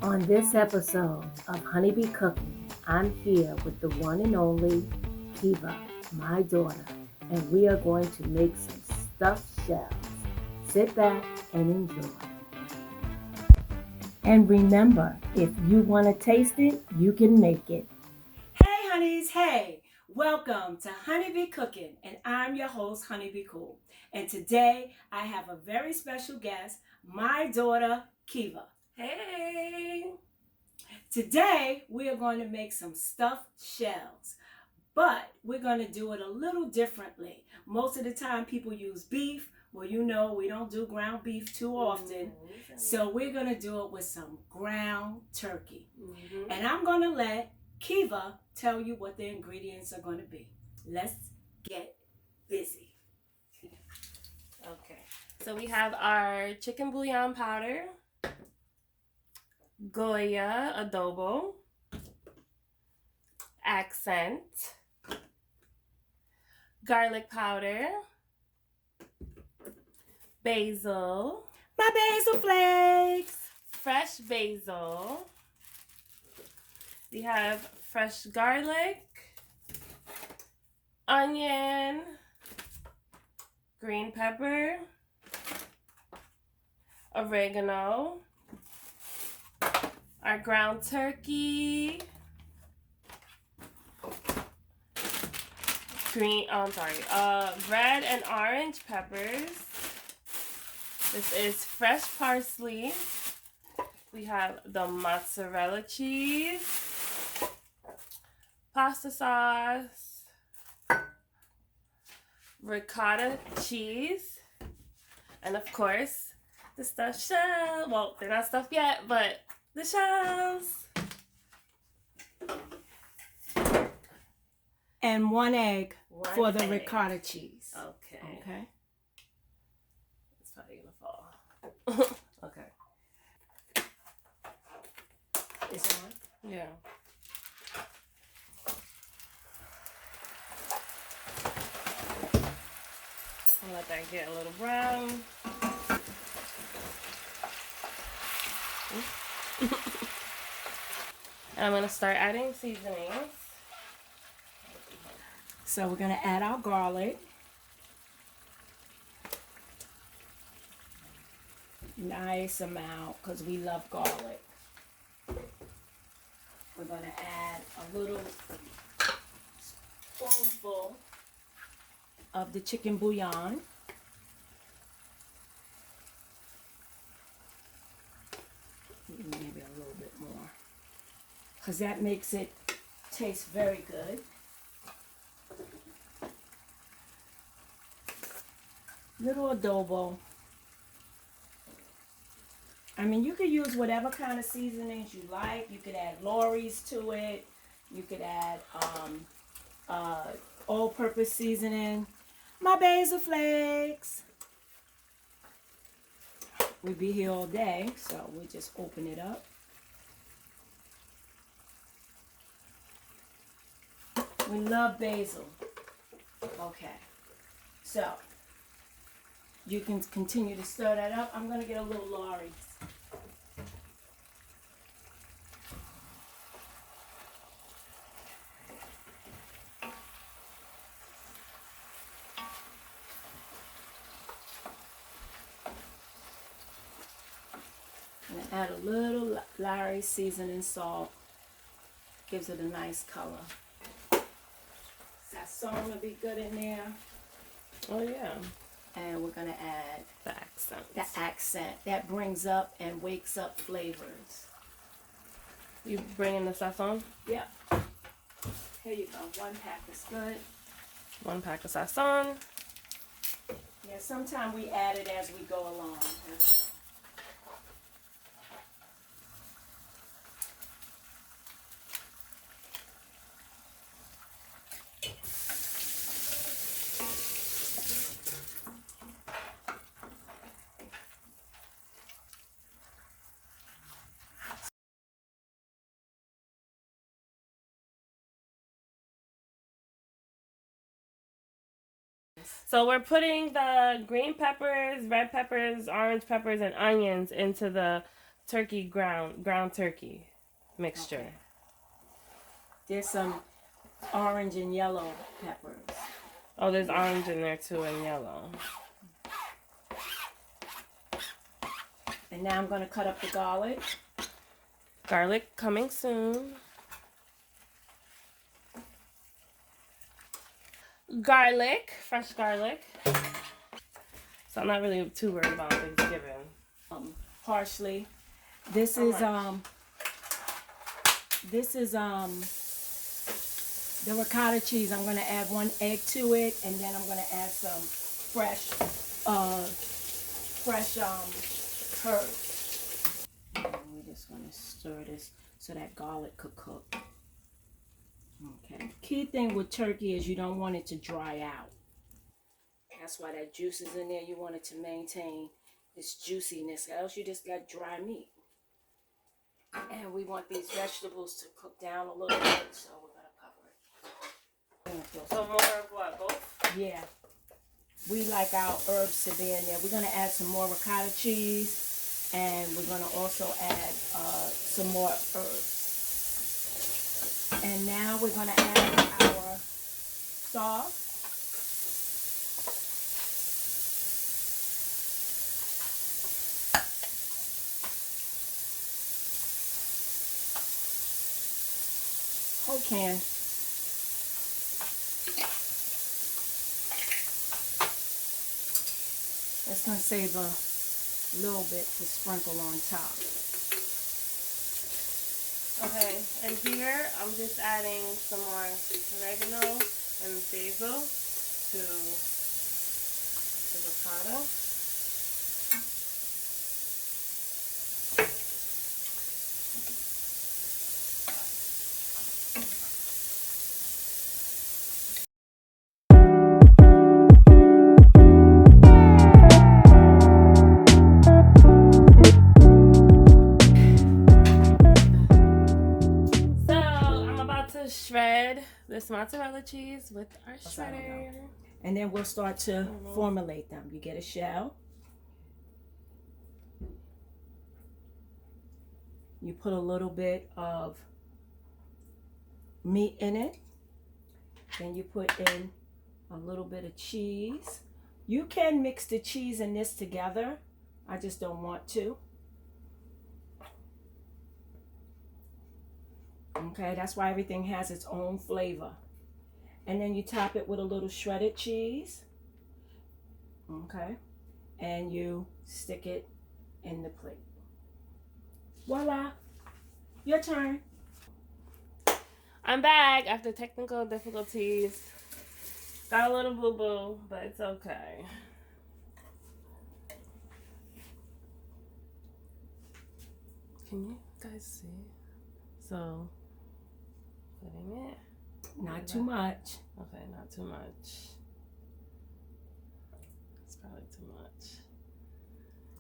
On this episode of Honeybee Cooking, I'm here with the one and only Kiva, my daughter, and we are going to make some stuffed shells. Sit back and enjoy. And remember, if you want to taste it, you can make it. Hey honeys, hey! Welcome to Honeybee Cooking, and I'm your host, Honeybee Cool. And today I have a very special guest, my daughter, Kiva. Hey! Today we are going to make some stuffed shells, but we're going to do it a little differently. Most of the time people use beef. Well, you know, we don't do ground beef too often. So we're going to do it with some ground turkey. And I'm going to let Kiva tell you what the ingredients are going to be. Let's get busy. Okay, so we have our chicken bouillon powder, Goya adobo, accent, garlic powder, basil, My basil flakes. fresh basil. We have fresh garlic, onion, green pepper, oregano, our ground turkey, red and orange peppers. This is fresh parsley. We have the mozzarella cheese, pasta sauce, ricotta cheese, and of course, the stuffed shell. Well, they're not stuffed yet, but the shells. And one egg for the egg. ricotta cheese. Okay. Okay. It's probably gonna fall. Okay. It's on? Yeah. I'll let that get a little brown. And I'm gonna start adding seasonings. So we're going to add our garlic. Nice amount because we love garlic. We're going to add a little spoonful of the chicken bouillon. Maybe a little bit more because that makes it taste very good. Little adobo. I mean, you could use whatever kind of seasonings you like. You could add Lawry's to it. You could add all-purpose seasoning. My basil flakes. We'll be here all day, so we just open it up. We love basil. Okay, so you can continue to stir that up. I'm going to get a little Lawry's. I'm going to add a little Lawry's seasoning salt. Gives it a nice color. Sazon will be good in there. Oh yeah. And we're going to add The accent. the accent. That brings up and wakes up flavors. You bringing the sazon? Yep. Here you go. 1 pack is good. 1 pack of sazon. Yeah, sometimes we add it as we go along. So we're putting the green peppers, red peppers, orange peppers, and onions into the turkey ground turkey mixture. Okay. There's some orange and yellow peppers. Oh, there's orange in there too and yellow. And now I'm going to cut up the garlic. Garlic coming soon. Garlic, fresh garlic. So I'm not really too worried about Thanksgiving. Parsley. This is the ricotta cheese. I'm going to add 1 egg to it, and then I'm going to add some fresh herbs. And we're just going to stir this so that garlic could cook. Okay. Key thing with turkey is you don't want it to dry out. That's why that juice is in there. You want it to maintain this juiciness, else you just got dry meat. And we want these vegetables to cook down a little bit, so we're going to cover it. So more of what, both? Yeah. We like our herbs to be in there. We're going to add some more ricotta cheese, and we're going to also add some more herbs. And now we're going to add our sauce. Whole can. That's going to save a little bit to sprinkle on top. Okay, and here I'm just adding some more oregano and basil to the ricotta. Shred this mozzarella cheese with our shredder. And then we'll start to formulate them. You get a shell. You put a little bit of meat in it. Then you put in a little bit of cheese. You can mix the cheese and this together. I just don't want to. Okay, that's why everything has its own flavor. And then you top it with a little shredded cheese. Okay, and you stick it in the plate. Voila, your turn. I'm back after technical difficulties. Got a little boo-boo, but it's okay. Can you guys see? So, putting it. Not too much. Okay, not too much. It's probably too much.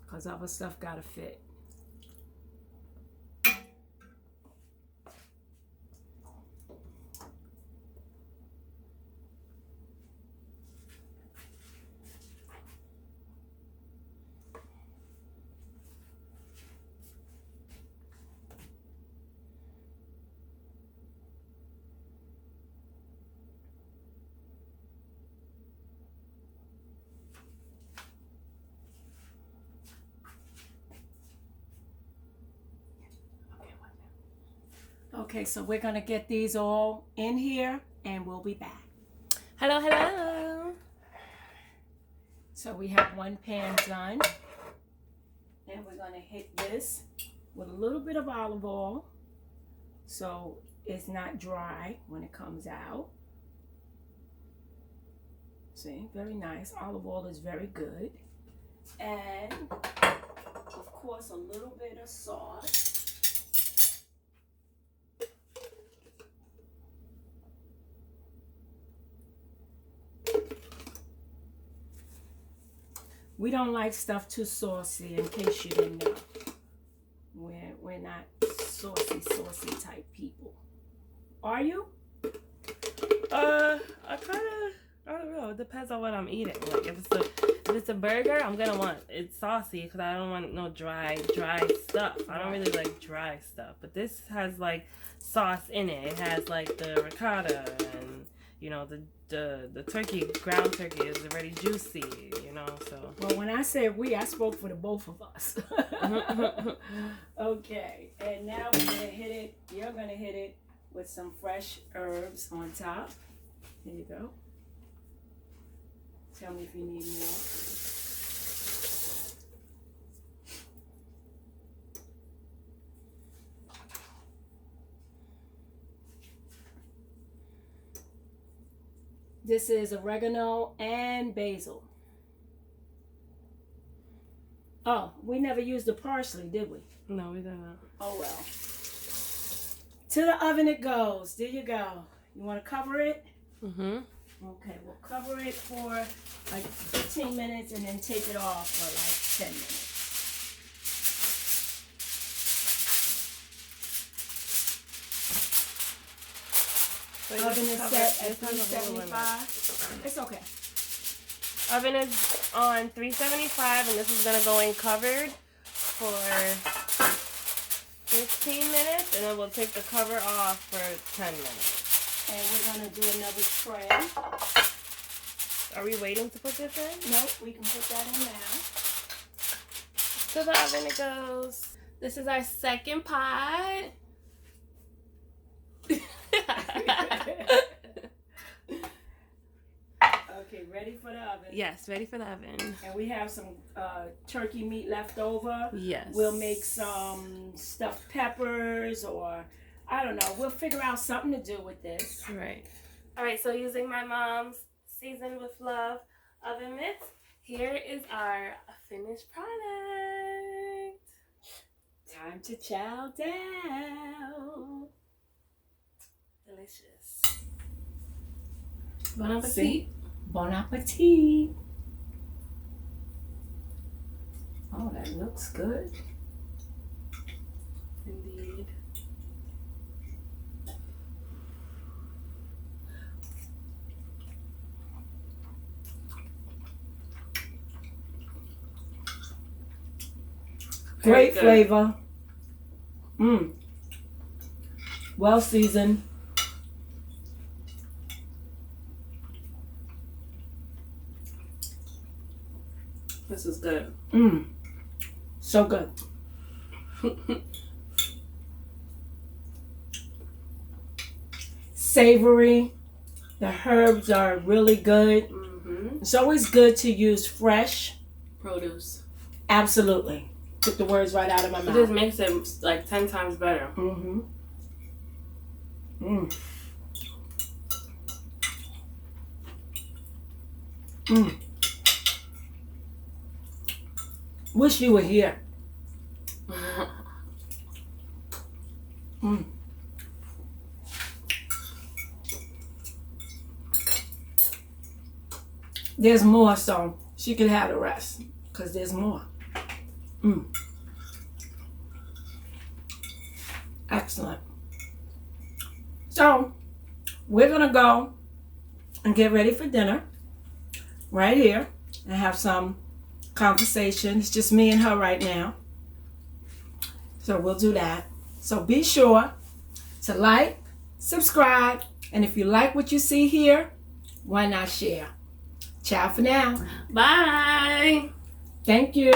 Because other stuff gotta fit. Okay, so we're gonna get these all in here and we'll be back. Hello, hello. So we have one pan done. And we're gonna hit this with a little bit of olive oil so it's not dry when it comes out. See, very nice. Olive oil is very good. And of course a little bit of salt. We don't like stuff too saucy, in case you didn't know. We're not saucy type people. Are you? I don't know. It depends on what I'm eating. Like if if it's a burger, I'm gonna want it's saucy because I don't want no dry stuff. I don't really like dry stuff. But this has like sauce in it. It has like the ricotta and you know the turkey, ground turkey is already juicy, you know, so. Well, when I said we, I spoke for the both of us. Okay, and now we're gonna hit it, you're gonna hit it with some fresh herbs on top. Here you go. Tell me if you need more. This is oregano and basil. Oh, we never used the parsley, did we? No, we didn't. Oh well. To the oven it goes. There you go. You want to cover it? Mm-hmm. Okay, we'll cover it for like 15 minutes and then take it off for like 10 minutes. Oven is set at 375. It's okay. Oven is on 375, and this is gonna go in covered for 15 minutes, and then we'll take the cover off for 10 minutes. And we're gonna do another tray. Are we waiting to put this in? Nope, we can put that in now. To the oven it goes. This is our second pot. Okay, ready for the oven. Yes, ready for the oven. And we have some turkey meat left over. Yes. We'll make some stuffed peppers, or I don't know. We'll figure out something to do with this. Right. All right, so using my mom's Seasoned with Love oven mitts, here is our finished product. Time to chow down. Delicious. Bon appetit. See? Bon appetit. Oh, that looks good. Indeed. Great flavor. Well seasoned. This is good. So good. Savory. The herbs are really good. It's always good to use fresh produce. Absolutely. Took the words right out of my mouth. It just makes it like 10 times better. Wish you were here. There's more, so she can have the rest, because there's more. Excellent. So, we're going to go and get ready for dinner right here and have some conversation. It's just me and her right now. So we'll do that. So be sure to like, subscribe, and if you like what you see here, why not share? Ciao for now. Bye. Thank you.